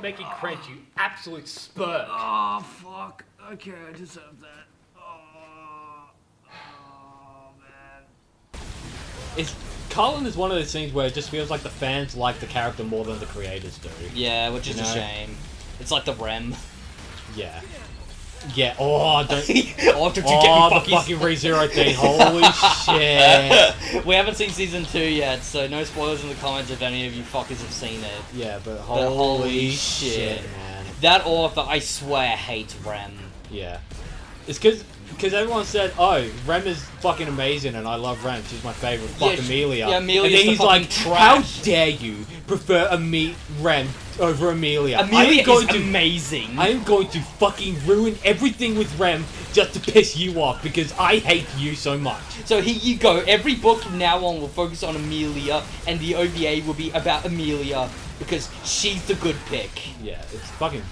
making cringe, you absolute spurt. Oh, fuck. Okay, I deserve that. Man. Carlin is one of those things where it just feels like the fans like the character more than the creators do. Yeah, which is a shame. It's like the Rem. Yeah. Yeah, oh, don't... the fucking ReZero thing, holy shit. We haven't seen Season 2 yet, so no spoilers in the comments if any of you fuckers have seen it. Yeah, but holy shit, man. That author, I swear, hates Rem. Yeah. It's because everyone said, oh, Rem is fucking amazing and I love Rem, she's my favourite, fuck Amelia. Yeah, Amelia's and then he's like, trash. how dare you prefer Rem over Amelia? Amelia is amazing. I am going to fucking ruin everything with Rem just to piss you off because I hate you so much. So here you go, every book from now on will focus on Amelia and the OVA will be about Amelia because she's the good pick. Yeah, it's fucking,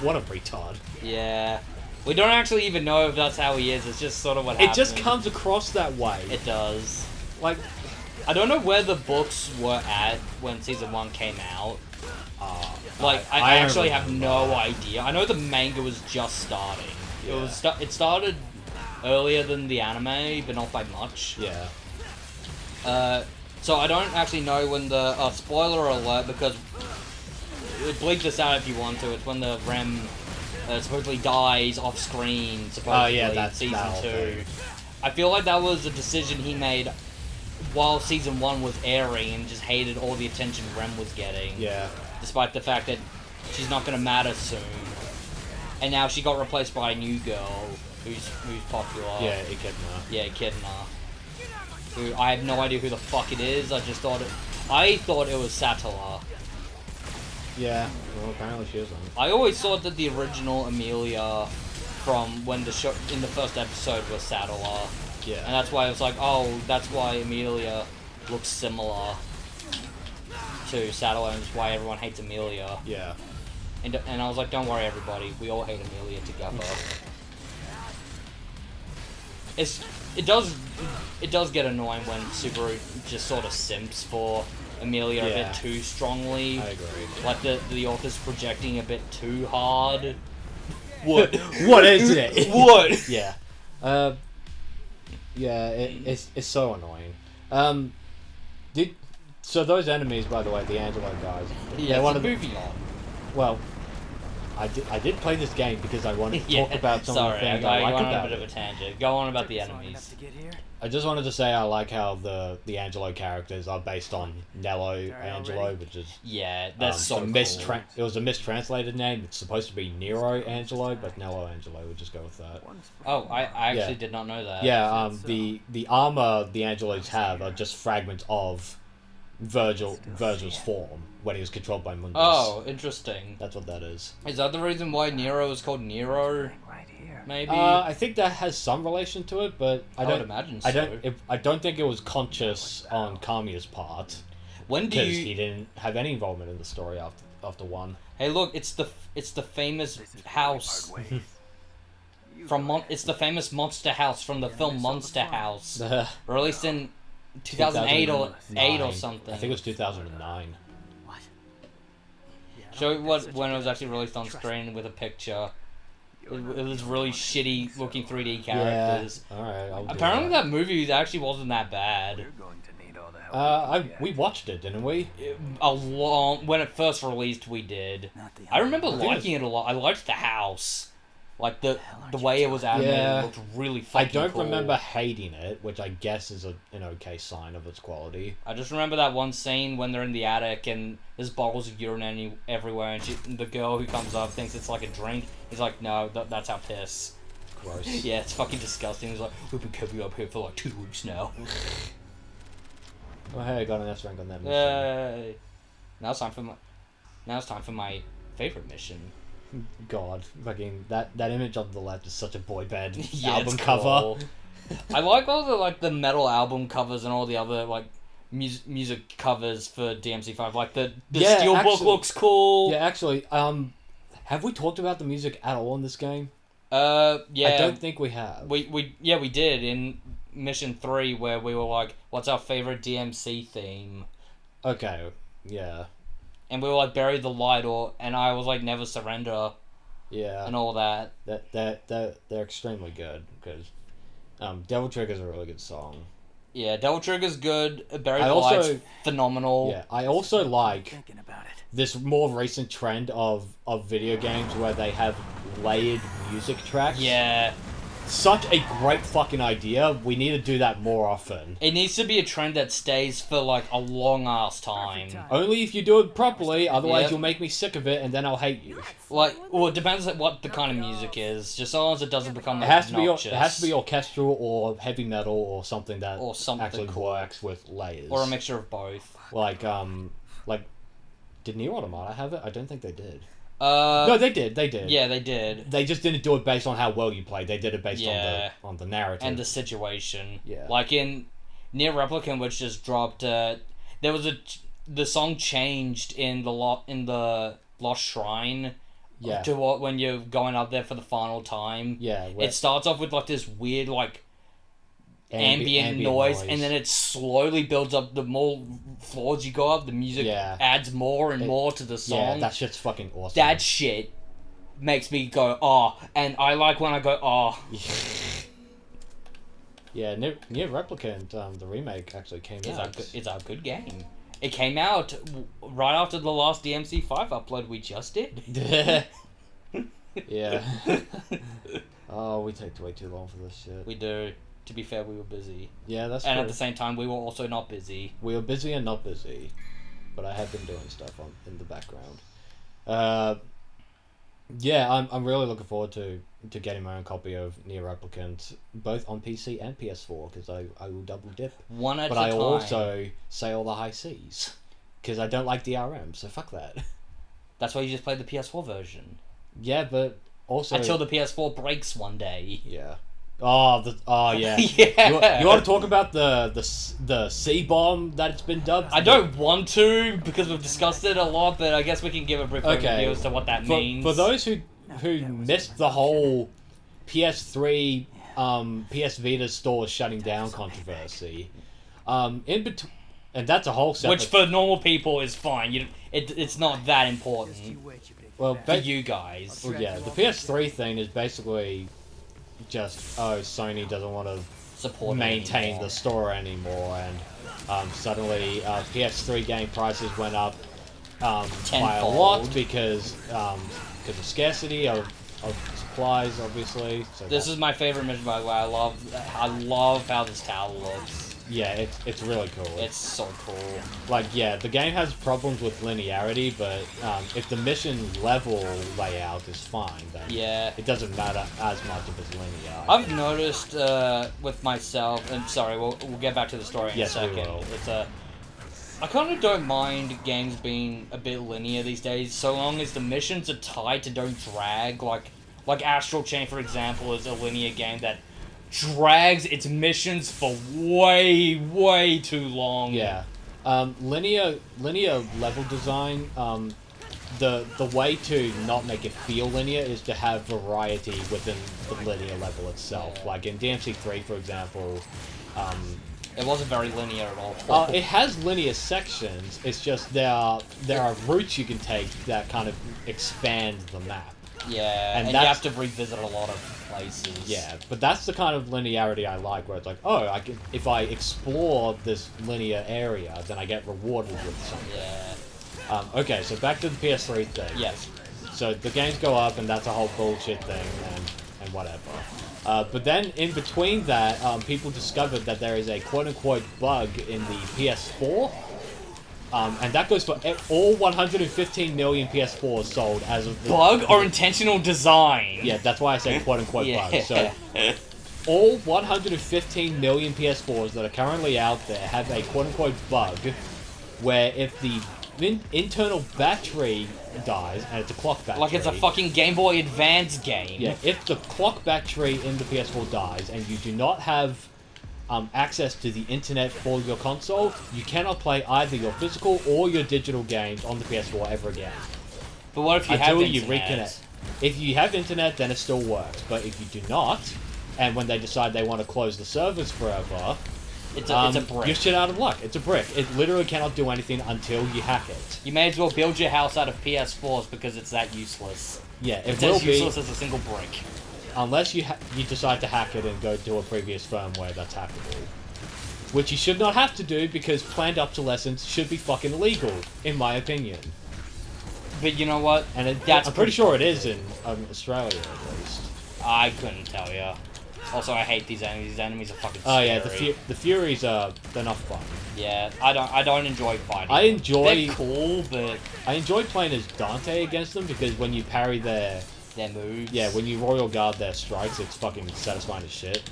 what a retard. Yeah. We don't actually even know if that's how he is, it's just sort of what happens. It just comes across that way. It does. Like, I don't know where the books were at when Season 1 came out. I actually have no idea. I know the manga was just starting. Yeah. It started earlier than the anime, but not by much. Yeah. So I don't actually know when the... spoiler alert, because... Bleep this out if you want to. It's when the Rem... supposedly dies off screen, supposedly, that's Season 2. thing. I feel like that was a decision he made while Season 1 was airing and just hated all the attention Rem was getting. Yeah. Despite the fact that she's not going to matter soon. And now she got replaced by a new girl who's popular. Yeah, Echidna. Yeah, Echidna. Who, I have no idea who the fuck it is, I thought it was Satala. Yeah, well, apparently she isn't. I always thought that the original Amelia from when the show in the first episode was Sadala. Yeah. And that's why I was like, oh, that's why Amelia looks similar to Sadala, and that's why everyone hates Amelia. Yeah. And I was like, don't worry, everybody, we all hate Amelia together. It does get annoying when Subaru just sort of simps for Amelia a bit too strongly. I agree. Like the author's projecting a bit too hard. What? What is it? What? Yeah. It's so annoying. So those enemies, by the way, the Angelo guys. Yeah, one of moving on. Well, I did play this game because I wanted to talk about some of the things I like went about on a bit of a tangent. Go on about the enemies. I just wanted to say I like how the Angelo characters are based on Nello Angelo, which is that's so cool. It was a mistranslated name. It's supposed to be Nero Angelo, but Nello Angelo. We'll just go with that. Oh, I actually did not know that. Yeah, the armor the Angelos have are just fragments of Virgil's form when he was controlled by Mundus. Oh, interesting. That's what that is. Is that the reason why Nero is called Nero? Maybe. I think that has some relation to it, but I would imagine so. I don't think it was conscious on Kamiya's part. Because he didn't have any involvement in the story after one. Hey, look! It's the famous house it's the famous monster house from the film Monster House, released in 2008 or something. I think it was 2009. Show when it was actually released on screen with a picture. It was really shitty looking 3D characters. Yeah. Alright, apparently that movie actually wasn't that bad. We watched it, didn't we? When it first released, we did. I remember liking it a lot. I liked the house. Like, the way it was animated looked really fucking cool. I don't remember hating it, which I guess is an okay sign of its quality. I just remember that one scene when they're in the attic and there's bottles of urine everywhere, and the girl who comes up thinks it's like a drink. He's like, no, that's our piss. Gross. Yeah, it's fucking disgusting. He's like, we've been keeping you up here for like 2 weeks now. Oh, hey, I got an S rank on that mission. Yay. Now it's time for my favorite mission. God, fucking that image on the left is such a boy band Cool. album cover. I like all the metal album covers and all the other like music covers for DMC5. Like the steelbook looks cool. Yeah, actually, have we talked about the music at all in this game? Yeah. I don't think we have. We did in Mission 3 where we were like, what's our favorite DMC theme? Okay, yeah. and we were like bury the light, and I was like never surrender Yeah. and all that. They're extremely good because Devil Trigger's a really good song. Yeah, Devil Trigger's good. Bury I the also- light's phenomenal. Yeah, I also like Thinking about it. this more recent trend of video games where they have layered music tracks. Yeah. Such a great fucking idea. We need to do that more often. It needs to be a trend that stays for like a long ass time. Only if you do it properly, otherwise Yep. you'll make me sick of it and then I'll hate you. Like, well, it depends on what the kind of music is. Just as long as it doesn't become It has to be obnoxious. it has to be orchestral or heavy metal or something that Or something actually cool. works with layers. Or a mixture of both. like did Neo Automata have it? I don't think they did. No, No, they did. They did. yeah, they did. They just didn't do it based on how well you played. They did it based Yeah. on the narrative. And the situation. Yeah. Like in Near Replicant, which just dropped, there was the song changed in the Lost Shrine. yeah. To what when you're going up there for the final time. Yeah. It starts off with like this weird like ambient noise, and then it slowly builds up. The more floors you go up, the music Yeah. adds more and more to the song. Yeah, that shit's fucking awesome. That shit makes me go oh, and I like when I go oh. Yeah, Near Replicant, the remake actually came out. It's a good game. It came out right after the last DMC5 upload we just did. Yeah. Oh, we take way too long for this shit. We do. To be fair, we were busy. Yeah, that's And true. at the same time, we were also not busy. We were busy and not busy, but I have been doing stuff in the background. Yeah, I'm really looking forward to getting my own copy of Nier Replicant, both on PC and PS4, because I will double dip. One at But a I time. also sail the high seas, because I don't like DRM, so fuck that. That's why you just played the PS4 version. Yeah, but also... Until the PS4 breaks one day. Yeah. Oh, yeah. Yeah. You want to talk about the C-bomb that it's been dubbed? I don't want to, because we've discussed it a lot, but I guess we can give a brief overview as to what that means. For those who missed the whole PS3, PS Vita store shutting down controversy, in between, and that's a whole separate... Which for normal people is fine. It's not that important well, for you guys. well, yeah, the PS3 thing is basically just, Sony doesn't want to Support it maintain anymore. the store anymore, and suddenly PS3 game prices went up by a Tenfold. lot because of scarcity of supplies, obviously. So This is my favorite mission, by the way. I love how this tower looks. yeah, it's really cool. It's so cool. Like, yeah, the game has problems with linearity, but if the mission level layout is fine, then Yeah. it doesn't matter as much if it's linear. I've noticed with myself, and sorry, we'll get back to the story in Yes, a we second. will. I kind of don't mind games being a bit linear these days, so long as the missions are tight and don't drag. Like Astral Chain, for example, is a linear game that drags its missions for way too long. Yeah, linear level design. The way to not make it feel linear is to have variety within the linear level itself. Yeah. Like in DMC3, for example, It wasn't very linear at all. it has linear sections. It's just there are routes you can take that kind of expand the map. Yeah, and and you that's- have to revisit a lot of places. Yeah, but that's the kind of linearity I like, where it's like, oh, if I explore this linear area, then I get rewarded with something. Yeah. Okay, so back to the PS3 thing. Yes. So the games go up, and that's a whole bullshit thing, and whatever. But then in between that, people discovered that there is a quote-unquote bug in the PS4. And that goes for all 115 million PS4s sold as of the... Bug or intentional design? Yeah, that's why I say quote-unquote Yeah. bug. So all 115 million PS4s that are currently out there have a quote-unquote bug where if the internal battery dies, and it's a clock battery... Like it's a fucking Game Boy Advance game. Yeah, if the clock battery in the PS4 dies and you do not have access to the internet for your console, you cannot play either your physical or your digital games on the PS4 ever again. But what if you have Until you internet? reconnect. If you have internet, then it still works. But if you do not, and when they decide they want to close the servers forever, It's a brick. You're shit out of luck. It's a brick. It literally cannot do anything until you hack it. You may as well build your house out of PS4s because it's that useless. Yeah, it It's will as be. useless as a single brick. Unless you decide to hack it and go to a previous firmware that's hackable. Which you should not have to do because planned obsolescence should be fucking illegal, in my opinion. But you know what? And That's I'm pretty sure it is in Australia at least. I couldn't tell you. Also, I hate these enemies. These enemies are fucking Oh scary. yeah, the Furies are they're not fun. Yeah, I don't enjoy fighting. I enjoy. They're cool, but I enjoy playing as Dante against them because when you parry their moves. yeah, when you Royal Guard their strikes, it's fucking satisfying as shit.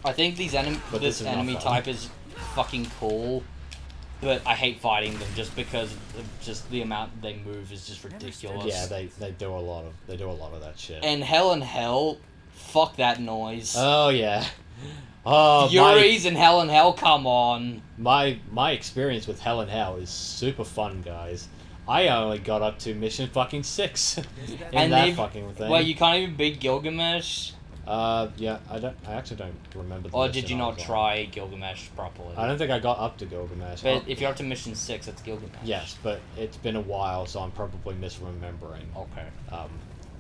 I think this But this is not enemy fun. type is fucking cool, but I hate fighting them just because of just the amount they move is just ridiculous. Yeah, they do a lot of that shit. And Hell, fuck that noise. Oh yeah. Oh, Furies and Hell, come on. my experience with Hell in Hell is super fun, guys. I only got up to mission fucking 6 in And that they- fucking thing. Well, you can't even beat Gilgamesh. Yeah, I actually don't remember. The Or mission did you I not was on. try Gilgamesh properly? I don't think I got up to Gilgamesh. But if you're up to mission 6, it's Gilgamesh. Yes, but it's been a while, so I'm probably misremembering. Okay.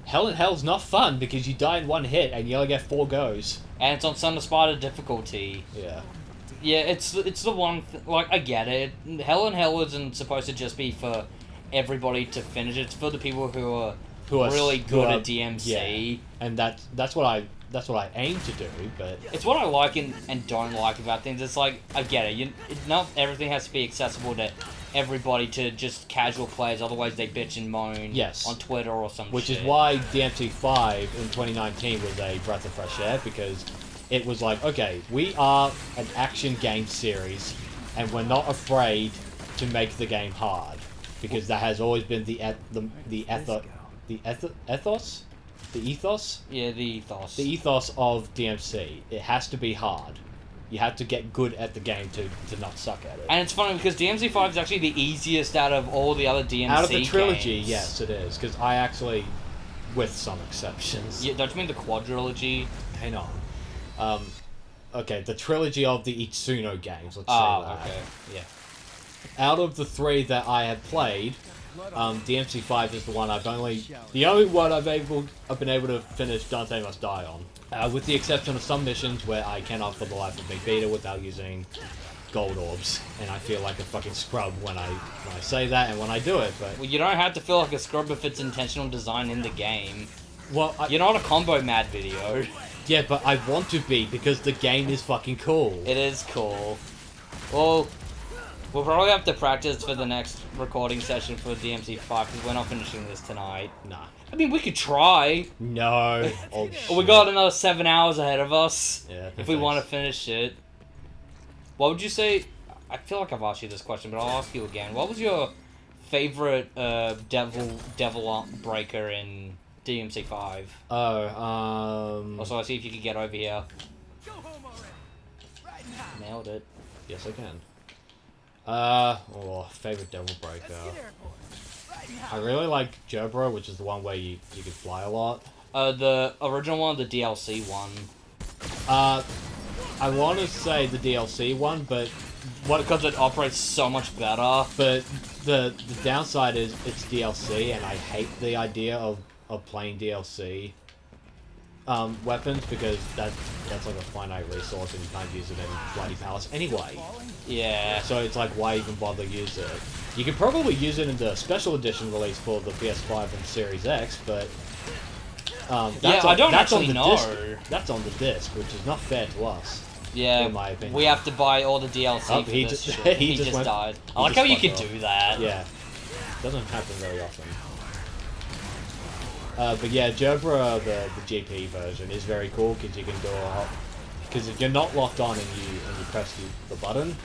Hell in Hell's not fun because you die in one hit and you only get 4 goes. And it's on Son of Sparta difficulty. Yeah. Yeah, it's the one... like, I get it. Hell in Hell isn't supposed to just be for everybody to finish. It's for the people who are really good at DMC. Yeah. And that's what I aim to do, but It's what I like and don't like about things. It's like, I get it. Not everything has to be accessible to everybody, to just casual players, otherwise they bitch and moan Yes. on Twitter or some which shit. is why DMC 5 in 2019 was a breath of fresh air, because it was like, okay, we are an action game series and we're not afraid to make the game hard, because that has always been the ethos. Yeah, the ethos. The ethos of DMC. It has to be hard. You have to get good at the game to not suck at it. And it's funny because DMC5 is actually the easiest out of all the other DMC Out of the trilogy, games. yes, it is. Because I actually, with some exceptions. Yeah, don't you mean the quadrilogy? Hang on. Okay, the trilogy of the Itsuno games, let's say Oh, that. okay. Yeah. Out of the 3 that I have played, DMC5 is the only one I've been able to finish Dante Must Die on. With the exception of some missions where I cannot for the life of me beat it without using gold orbs, and I feel like a fucking scrub when I say that and when I do it, but... Well, you don't have to feel like a scrub if it's intentional design in the game. Well, You're not a combo mad video. yeah, but I want to be, because the game is fucking cool. It is cool. Well, we'll probably have to practice for the next recording session for DMC5 because we're not finishing this tonight. Nah. I mean, we could try. No. Oh, shit. We got another 7 hours ahead of us. Yeah, If we want to thanks. finish it. What would you say? I feel like I've asked you this question, but I'll ask you again. What was your favorite devil breaker in DMC5? Also, I'll see if you can get over here. Nailed it. Yes, I can. Favorite devil breaker. I really like Jobro, which is the one where you can fly a lot. The original one, the DLC one. I want to say the DLC one, but Because it operates so much better. the downside is it's DLC, and I hate the idea of playing DLC weapons, because that's like a finite resource and you can't use it in Bloody Palace anyway. Yeah. So it's like, why even bother use it? You can probably use it in the special edition release for the PS5 and Series X, but I don't actually know. That's on the disc, which is not fair to us. Yeah, in my opinion. we have to buy all the DLC Oh, for he this just- shit. he He just just went- died. he I like just how you fucked could off. do that. Yeah, doesn't happen very often. But yeah, Jobra, the GP version, is very cool because you can do a lot. Because if you're not locked on and you press the button,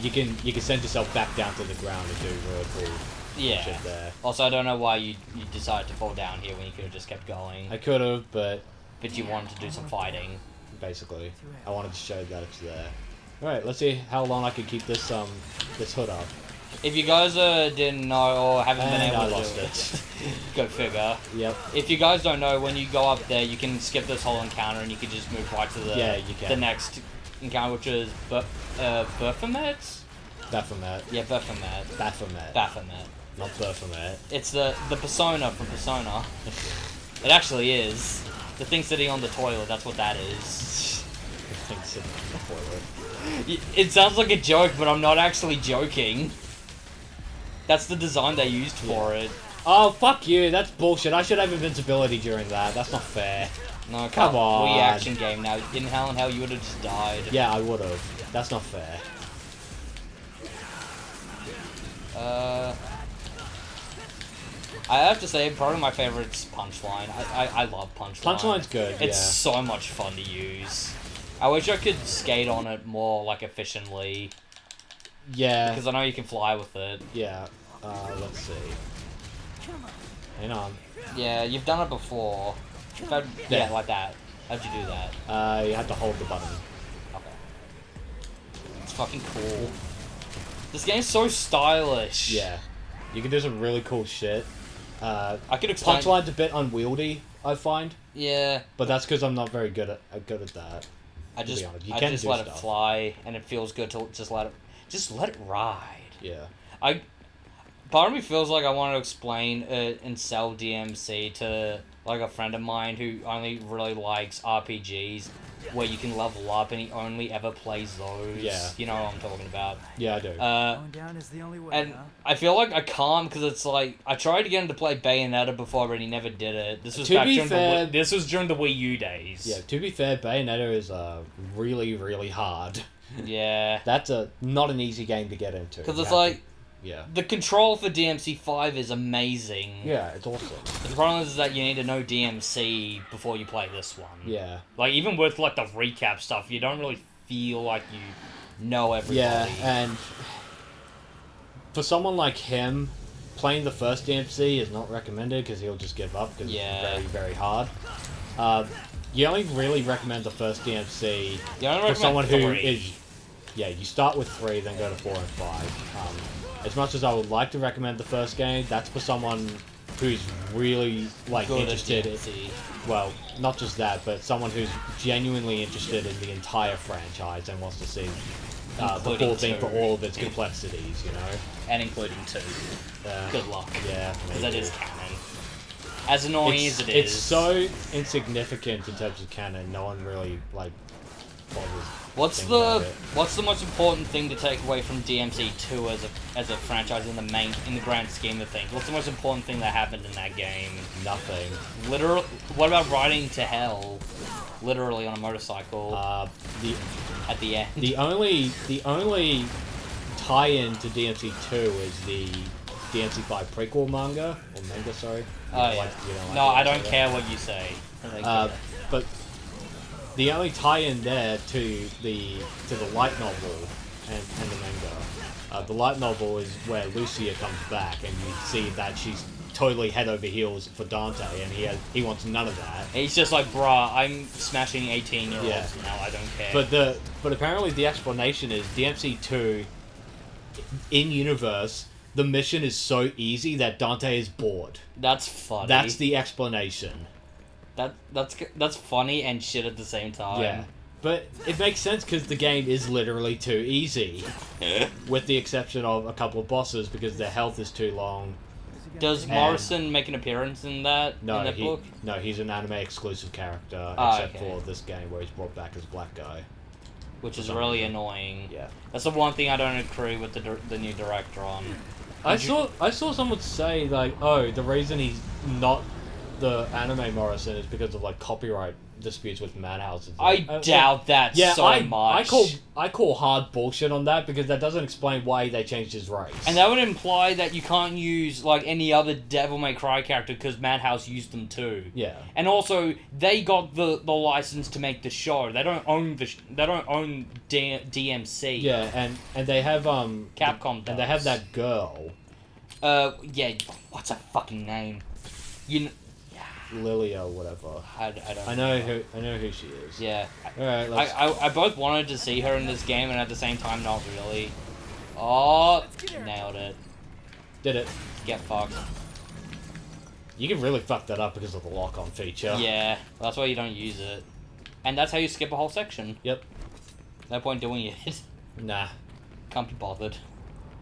you can send yourself back down to the ground and do really cool Yeah. shit there. Also, I don't know why you decided to fall down here when you could have just kept going. I could have, but But you wanted to do some fighting. basically, I wanted to show that it's there. All right, let's see how long I can keep this hood up. If you guys didn't know or haven't been And able I to lost do it. go figure. Yep. If you guys don't know, when you go up there, you can skip this whole encounter and you can just move right to the Yeah, you can. the next encounter, which is Baphomet? Baphomet. Yeah, Baphomet. Baphomet. Baphomet. Not Baphomet. It's the persona from Persona. It actually is. The thing sitting on the toilet, that's what that is. The thing sitting on the toilet. It sounds like a joke, but I'm not actually joking. That's the design they used for it. Oh, fuck you. That's bullshit. I should have invincibility during that. That's not fair. No, Come on. Wii action game now. In Hell and Hell, you would have just died. Yeah, I would have. That's not fair. I have to say, probably my favorite's Punchline. I love Punchline. Punchline's good, It's yeah. so much fun to use. I wish I could skate on it more, like, efficiently. Yeah. Because I know you can fly with it. Yeah. Let's see. Hang on. Yeah, you've done it before. Yeah, like that. How'd you do that? You have to hold the button. Okay. It's fucking cool. This game's so stylish. Yeah. You can do some really cool shit. I could explain. Punchline's a bit unwieldy, I find. Yeah. But that's because I'm not very good at that. I just You I can just do let it stuff. fly, and it feels good to just let it ride. Yeah. Part of me feels like I want to explain and sell DMC to like a friend of mine who only really likes RPGs where you can level up and he only ever plays those. Yeah. You know what I'm talking about. Yeah, I do. Going down is the only way, And huh? I feel like I can't because it's like I tried to get him to play Bayonetta before, but he never did it. This was To back be during fair- this was during the Wii U days. Yeah, to be fair, Bayonetta is really, really hard. Yeah. That's not an easy game to get into. Because You it's have like to- yeah. the control for DMC5 is amazing. Yeah, it's awesome. The problem is that you need to know DMC before you play this one. Yeah. Like, even with, like, the recap stuff, you don't really feel like you know everybody. Yeah, and for someone like him, playing the first DMC is not recommended because he'll just give up because Yeah. it's very, very hard. You only really recommend the first DMC You only for recommend someone who 3. is... Yeah, you start with 3, then go to 4 and 5. As much as I would like to recommend the first game, that's for someone who's really, like, Good at interested in... DMC. Well, not just that, but someone who's genuinely interested in the entire franchise and wants to see the Including full thing 2. for all of its complexities, you know? And including 2. Good luck. Yeah, Because maybe. that is canon. As annoying as it is. It's so insignificant in terms of canon, no one really, like, bothers. What's thinking about the it. most important thing to take away from DMC 2 as a franchise in the grand scheme of things? What's the most important thing that happened in that game? Nothing. Literal. What about riding to hell, literally on a motorcycle at the end? The only tie-in to DMC 2 is the DMC 5 prequel manga, or manga, sorry. Oh yeah. No, I don't care what you say. I don't care. But the only tie-in there to the light novel and the manga, the light novel is where Lucia comes back, and you see that she's totally head over heels for Dante, and he wants none of that. He's just like, bruh, I'm smashing 18-year-olds Yeah. now. I don't care. But apparently the explanation is DMC 2 in universe. The mission is so easy that Dante is bored. That's funny. That's the explanation. That's funny and shit at the same time. Yeah. But it makes sense because the game is literally too easy. With the exception of a couple of bosses because their health is too long. Does Morrison make an appearance in that book? No, he's an anime exclusive character, Ah, except okay. for this game where he's brought back as black guy. Which is some really reason. annoying. Yeah. That's the one thing I don't agree with the new director on. I saw someone say like, oh, the reason he's not the anime Morrison is because of like copyright disputes with Madhouse. And I stuff. doubt that so much. I call hard bullshit on that because that doesn't explain why they changed his race. And that would imply that you can't use like any other Devil May Cry character because Madhouse used them too. Yeah. And also, they got the license to make the show. They don't own DMC. Yeah, and they have Capcom does. and they have that girl Yeah. What's her fucking name? Lily or whatever. I don't. I know who she is. Yeah. All right, let's. I both wanted to see her in this game and at the same time not really. Oh, nailed it. Did it. Get fucked. You can really fuck that up because of the lock-on feature. Yeah, that's why you don't use it. And that's how you skip a whole section. Yep. No point doing it. Nah, Can't be bothered.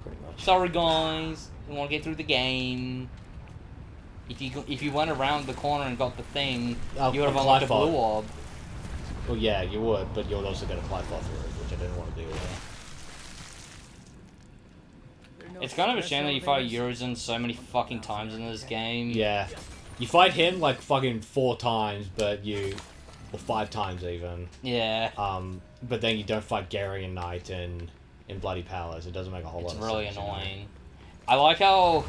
pretty much. Sorry, guys. You want to get through the game. If you went around the corner and got the thing, you would have unlocked a blue orb. Well, yeah, you would, but you would also get a fly fall through it, which I didn't want to do with. It's kind of a shame that you fight Urizen so many fucking times in this game. Yeah. You fight him like fucking 4 times, or 5 times even. Yeah. But then you don't fight Gary and Knight in Bloody Palace. It doesn't make a whole lot of sense. It's really annoying. I like how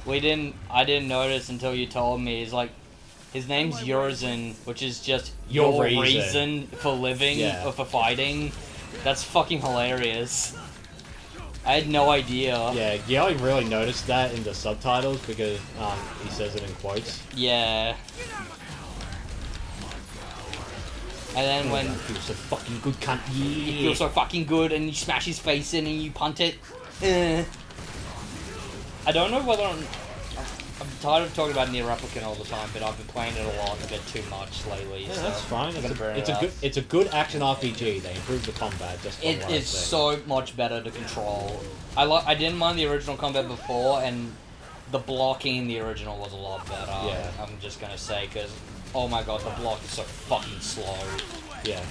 I didn't notice until you told me. It's like, his name's Urizen, which is just your reason for living or for fighting. That's fucking hilarious. I had no idea. Yeah, you only really noticed that in the subtitles because he says it in quotes. Yeah. And then when... He feels so fucking good, cunt. Yeah. He feels so fucking good and you smash his face in and you punt it. I don't know whether I'm tired of talking about Nero Replicant all the time, but I've been playing it a lot, a bit too much lately. Yeah, so that's fine. It's It's a good action RPG. They improved the combat just from It what is I've seen. so much better to control. I didn't mind the original combat before, and the blocking in the original was a lot better. Yeah. I'm just gonna say, because, oh my god, the block is so fucking slow. Yeah,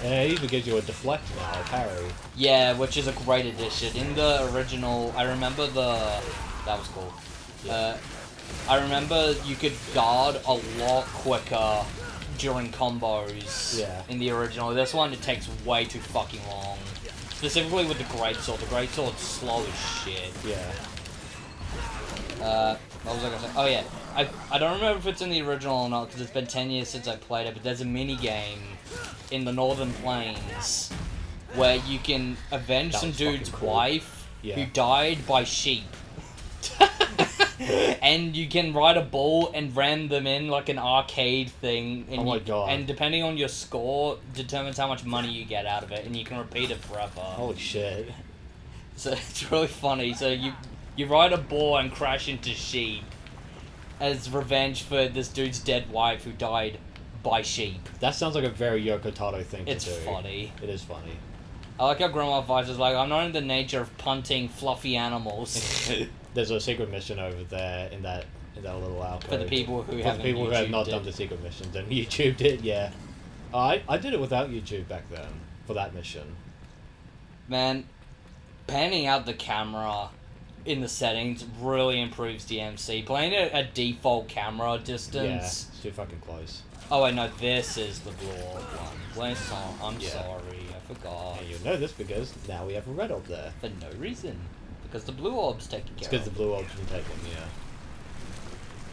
it even gives you a deflect now, a parry. Yeah, which is a great addition. In the original, I remember that was cool. Yeah. I remember you could guard a lot quicker during combos in the original. This one, it takes way too fucking long. Specifically with the greatsword. The greatsword's slow as shit. Yeah. What was I gonna say? Oh yeah, I don't remember if it's in the original or not because it's been 10 years since I played it. But there's a mini game in the Northern Plains where you can avenge some dude's wife who died by sheep. And you can ride a bull and ram them in like an arcade thing. And oh my god. And depending on your score, determines how much money you get out of it. And you can repeat it forever. Holy shit. So it's really funny. So you ride a bull and crash into sheep as revenge for this dude's dead wife who died by sheep. That sounds like a very Yoko Taro thing to do. It's funny. It is funny. I like how Grandma Vice is like, I'm not in the nature of punting fluffy animals. There's a secret mission over there in that little alcove. For the people who have not done the secret missions and YouTubed it, yeah. I did it without YouTube back then for that mission. Man, panning out the camera in the settings really improves DMC. Playing it at default camera distance. Yeah, it's too fucking close. Oh wait, no, this is the blue orb one. I'm sorry, I forgot. And you'll know this because now we have a red orb there. For no reason. Because the blue orb's taken care of. It's because the blue orb's been taken, yeah.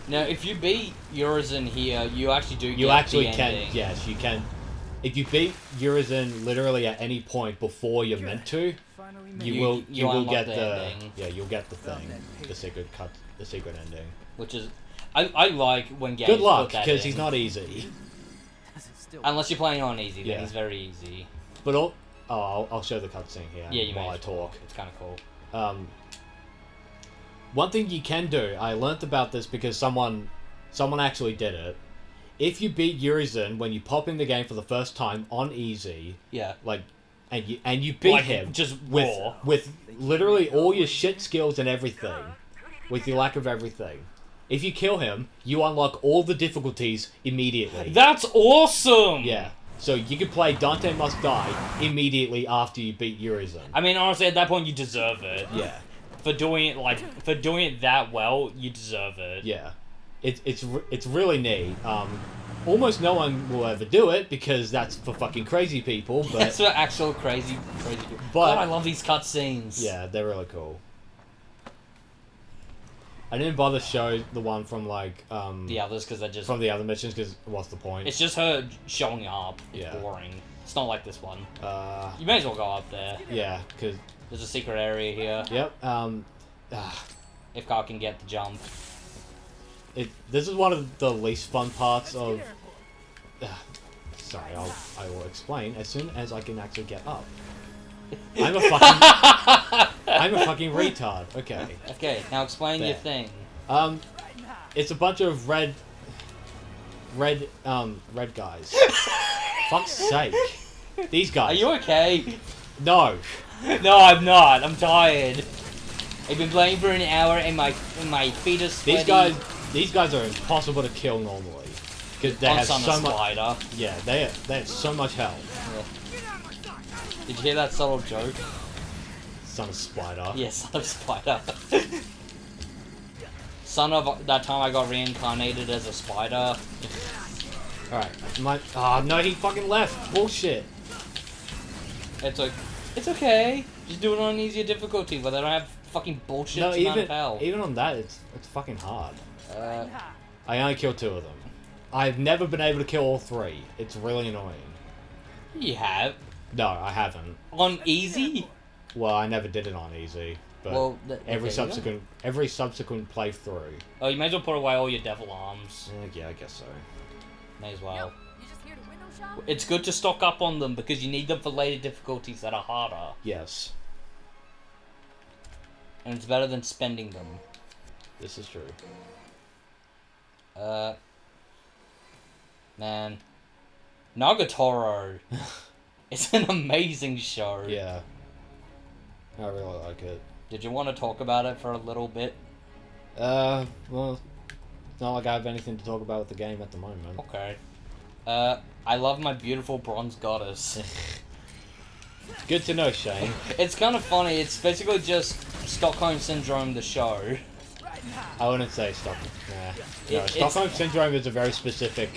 Now, if you beat Urizen here, you actually do get You actually the can, ending. yes, you can. If you beat Urizen literally at any point before you're meant to, you will get the ending. Yeah, you'll get the thing, the secret ending. Which is, I like when games Good luck, put that because in. he's not easy. Unless you're playing on easy, then Yeah. he's very easy. But I'll show the cutscene here Yeah, you while may I as well. talk. It's kind of cool. One thing you can do, I learnt about this because someone actually did it. If you beat Urizen when you pop in the game for the first time on easy, Yeah. and you beat Like, him just raw. with literally all your shit skills and everything, with your lack of everything. If you kill him, you unlock all the difficulties immediately. That's awesome! Yeah. So you can play Dante Must Die immediately after you beat Urizen. I mean, honestly, at that point, you deserve it. Yeah. For doing it that well, you deserve it. Yeah. It's really neat. Almost no one will ever do it because that's for fucking crazy people. But That's for actual crazy people. But- God, I love these cutscenes. yeah, they're really cool. I didn't bother to show the one from The others, because they're just... from the other missions because what's the point? It's just her showing up. It's Yeah. boring. It's not like this one. Uh, You may as well go up there. yeah, because There's a secret area here. yep. If Carl can get the jump. This is one of the least fun parts of. Sorry, I will explain as soon as I can actually get up. I'm a fucking retard. Okay. Okay, now explain your There. thing. It's a bunch of red guys. Fuck's sake. These guys. Are you okay? No. No, I'm not. I'm tired. I've been playing for an hour and my feet are sweaty. These guys are impossible to kill normally because they have so much. Yeah, they have so much health. Yeah. Did you hear that subtle joke? Son of Spider. Yes, son of Spider. Son of that time I got reincarnated as a spider. Alright, no, he fucking left. Bullshit. It's okay. Just do it on an easier difficulty where they don't have fucking bullshit amount of health. Even on that, it's fucking hard. I only killed 2 of them. I've never been able to kill all 3. It's really annoying. You have? No, I haven't. On easy? Well, I never did it on easy. But well, every subsequent playthrough. Oh, you may as well put away all your devil arms. Yeah, I guess so. May as well. You just here to window shop? It's good to stock up on them because you need them for later difficulties that are harder. Yes. And it's better than spending them. This is true. Man. Nagatoro. It's an amazing show. Yeah. I really like it. Did you want to talk about it for a little bit? Well, it's not like I have anything to talk about with the game at the moment. Okay. I love my beautiful bronze goddess. It's good to know, Shane. It's kind of funny. It's basically just Stockholm Syndrome, the show. I wouldn't say Stockholm. Nah. No, Stockholm Syndrome is a very specific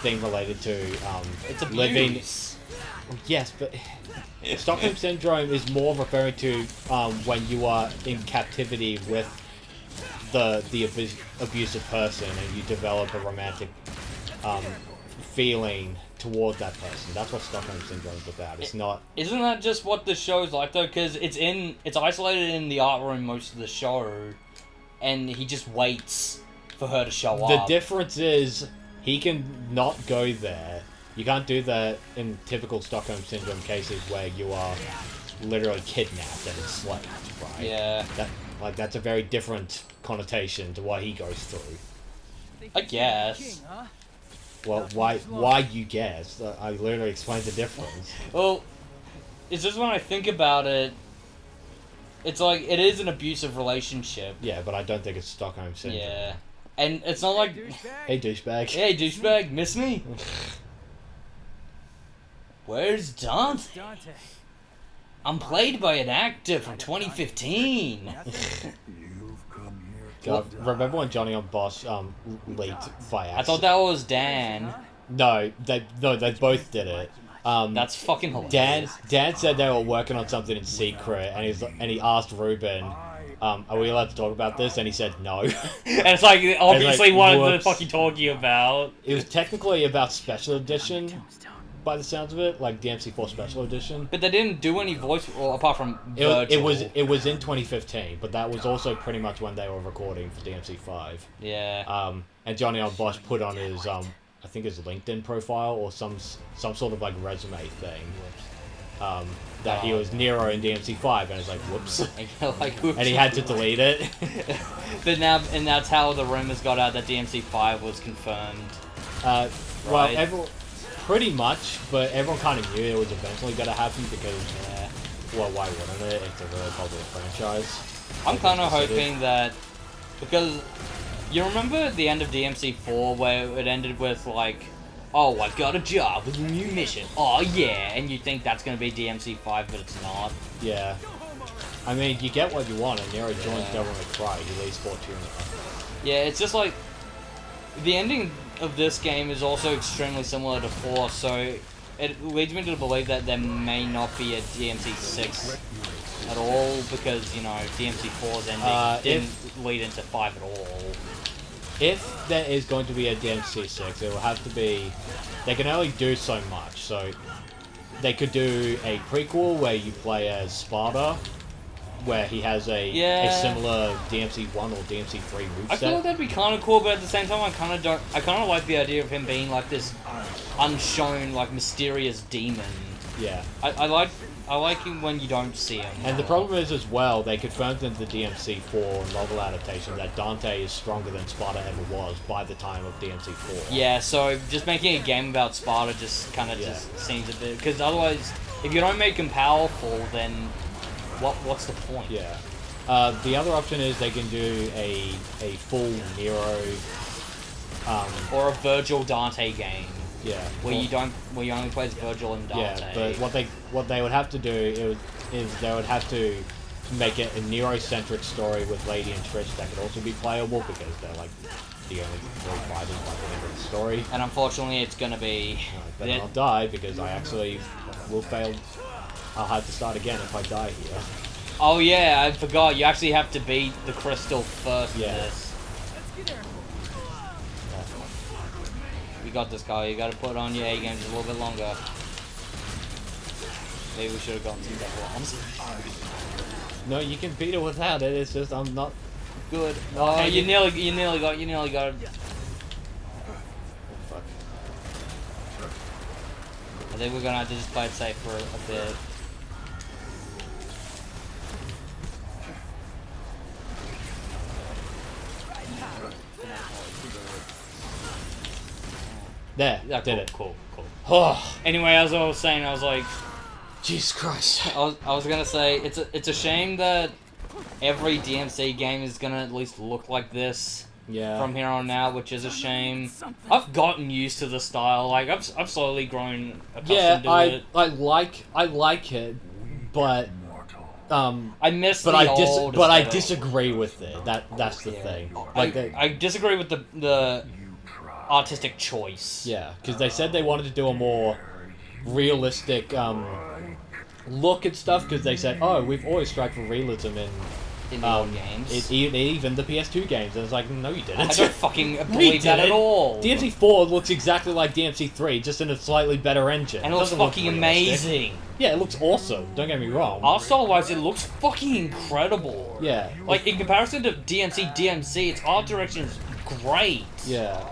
thing related to it's abuse. living. Yes, but Stockholm Syndrome is more referring to when you are in captivity with the abusive person and you develop a romantic feeling toward that person. That's what Stockholm Syndrome is about. It's not. Isn't that just what the show's like though? Because it's isolated in the art room most of the show, and he just waits for her to show up. The difference is he can not go there. You can't do that in typical Stockholm Syndrome cases where you are literally kidnapped and enslaved, right? Yeah. That's a very different connotation to what he goes through. I guess. Well, why you guess? I literally explained the difference. Well, it's just when I think about it, it's like, it is an abusive relationship. Yeah, but I don't think it's Stockholm Syndrome. Yeah. And it's not like... Hey, douchebag. Hey, douchebag, miss me? Where's Dante? I'm played by an actor from 2015. God, remember when Johnny on Boss leaked by accident? I thought that was Dan. No, they both did it. That's fucking hilarious. Dan said they were working on something in secret, and he asked Ruben, "Are we allowed to talk about this?" And he said no. And it's like obviously what whoops. the fuck you talking about. It was technically about Special Edition, by the sounds of it, like DMC4 Special Edition. But they didn't do any voice, well, apart from Virgil. It was in 2015, but that was also pretty much when they were recording for DMC5. Yeah. And Johnny on Bosch put on his I think his LinkedIn profile or some sort of like resume thing. That he was Nero in DMC5, and it's like, whoops. And he had to delete it. But now, and that's how the rumors got out that DMC5 was confirmed. Well, right? Pretty much, but everyone kind of knew it was eventually going to happen because, well, why wouldn't it? It's a really popular franchise. I'm kind of hoping that, because you remember the end of DMC4 where it ended with like, oh, I got a job with a new mission. Oh yeah, and you think that's gonna be DMC5, but it's not. Yeah. I mean, you get what you want, and Nero joins Devil May Cry. He leaves Fortuna. Yeah, it's just like the ending of this game is also extremely similar to 4, so it leads me to believe that there may not be a DMC6 at all, because, you know, DMC4's ending didn't lead into 5 at all. If there is going to be a DMC6, it will have to be... They can only do so much, so they could do a prequel where you play as Sparta, where he has a similar DMC1 or DMC3 moveset. I feel like that'd be kind of cool, but at the same time, I kind of like the idea of him being like this unshown, like mysterious demon. Yeah. I like him when you don't see him. And the problem is as well, they confirmed in the DMC4 novel adaptation that Dante is stronger than Sparta ever was by the time of DMC4. Yeah, so just making a game about Sparta just kind of just seems a bit... Because otherwise, if you don't make him powerful, then what's the point? Yeah. The other option is they can do a full Nero... or a Virgil Dante game. Yeah. Where you only play as Virgil and Dante. Yeah, but what they would have to do is they would have to make it a Nero-centric story with Lady and Trish that could also be playable because they're like the only three fighters by the end of the story. And unfortunately, it's gonna be. I better not die because I actually will fail. I'll have to start again if I die here. Oh yeah, I forgot. You actually have to beat the crystal first. Yeah. In this. You got this, guy. You gotta put on your A games a little bit longer. Maybe we should have gotten some double arms. No, you can beat it without it. It's just I'm not good. Oh, you nearly got it. Oh, fuck. I think we're gonna have to just play it safe for a bit. There, Yeah, did cool, it. cool. Oh, Anyway, as I was saying, I was like, Jesus Christ. I was gonna say it's a shame that every DMC game is gonna at least look like this Yeah. from here on out, which is a shame. I've gotten used to the style. Like I've slowly grown accustomed to it. I like it, but I miss but the I old but I aesthetic. disagree with it. That's the thing. Like I disagree with the artistic choice. yeah, because they said they wanted to do a more realistic look at stuff. Because they said, oh, we've always strived for realism In the old games. even the PS2 games. And it's like, no, you didn't. I don't fucking We believe that at didn't. all. DMC4 looks exactly like DMC3, just in a slightly better engine. And it looks doesn't look fucking realistic. amazing. Yeah, it looks awesome. Don't get me wrong. Art style-wise, it looks fucking incredible. Yeah. Like, in comparison to DMC, its art direction is great. Yeah.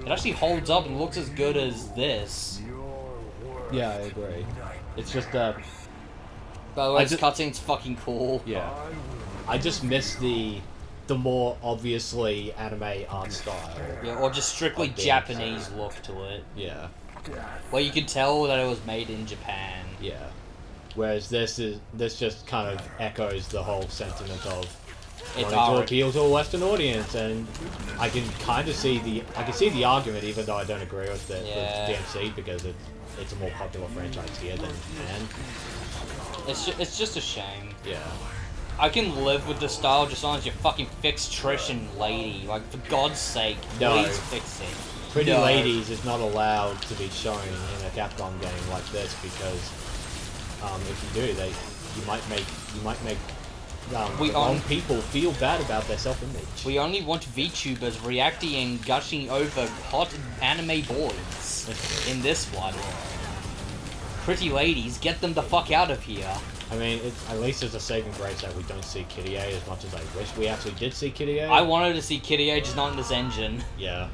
It actually holds up and looks as good as this. Yeah, I agree. It's just By the way, I this just- cutscene's fucking cool. yeah. I just miss the more obviously anime art style. Yeah, or just strictly Of the Japanese look to it. Yeah. Where you could tell that it was made in Japan. Yeah. Whereas this just kind of echoes the whole sentiment of It's wanting to art. appeal to a Western audience, and I can kind of see the argument, even though I don't agree with it Yeah. with DMC because it's a more popular franchise here than Japan. It's just a shame. Yeah. I can live with the style just as long as you fucking fix Trish and Lady. Like, for God's sake, No. please fix it. Pretty No. Ladies is not allowed to be shown in a Capcom game like this because if you do, you might make We the wrong own- people feel bad about their self-image. We only want VTubers reacting and gushing over hot anime boys in this one. Pretty Ladies, get them the fuck out of here. I mean, at least it's a saving grace that we don't see Kitty A as much as I wish we actually did see Kitty A. I wanted to see Kitty A, just not in this engine. Yeah.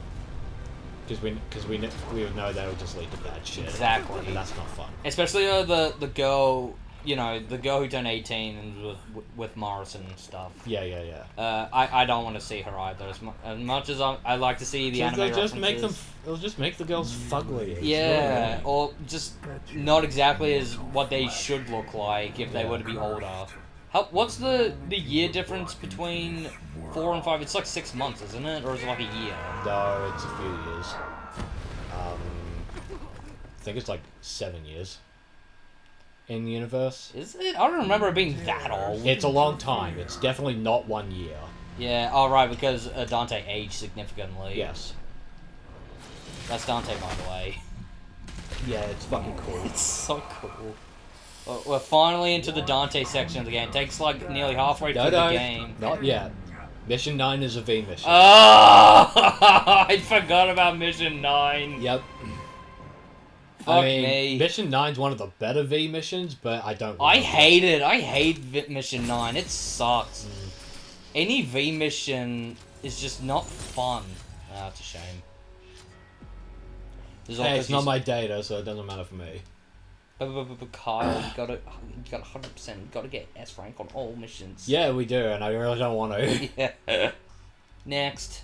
Because we would know that would just lead to bad shit. Exactly. And that's not fun. Especially the girl, the girl who turned 18 and with Morrison and stuff. Yeah, yeah, yeah. I don't want to see her either. As much as I like to see the anime They'll just make them. references. It'll just make the girls fugly. It's Yeah, really- or just not exactly as what they should look like if they Yeah. were to be older. What's the year difference between 4 and 5? It's like 6 months, isn't it? Or is it like a year? No, it's a few years. I think it's like 7 years. In the universe. Is it? I don't remember it being that old. It's a long time. It's definitely not 1 year. Yeah, alright, because Dante aged significantly. Yes. That's Dante, by the way. Yeah, it's fucking cool. It's so cool. We're finally into the Dante section of the game. It takes like nearly halfway through the game. Not yet. Mission 9 is a V mission. Oh! I forgot about Mission 9. Yep. Fuck I mean, me. Mission 9's one of the better V missions, but I don't I like hate it. I hate Mission 9. It sucks. Any V mission is just not fun. Ah, it's a shame. There's Hey, it's obviously not my data, so it doesn't matter for me. But Kyle, you got 100%. You got to get S rank on all missions. Yeah, we do, and I really don't want to. Yeah. Next.